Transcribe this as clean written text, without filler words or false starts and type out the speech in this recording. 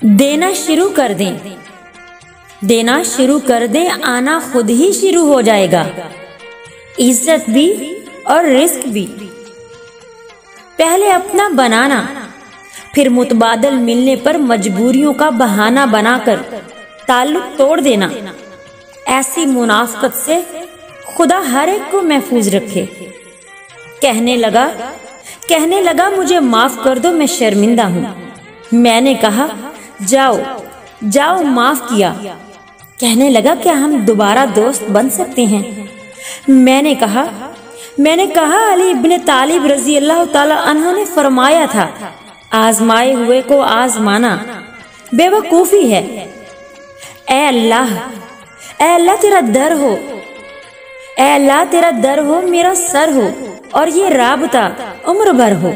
देना शुरू कर दें, देना शुरू कर दें, आना खुद ही शुरू हो जाएगा। इज्जत भी और रिस्क भी। पहले अपना बनाना, फिर मुतबादल मिलने पर मजबूरियों का बहाना बनाकर ताल्लुक तोड़ देना। ऐसी मुनाफकत से खुदा हर एक को महफूज रखे। कहने लगा मुझे माफ कर दो, मैं शर्मिंदा हूं। मैंने कहा जाओ जाओ, माफ किया। कहने लगा क्या हम दोबारा दोस्त बन सकते हैं? मैंने कहा अली इब्ने तालिब रजी अल्लाह ताला अन्हु ने फरमाया था, आजमाए हुए को आजमाना बेवकूफी है। ऐ अल्लाह तेरा दर हो, ऐ अल्लाह तेरा दर हो, मेरा सर हो और ये राबता उम्र भर हो।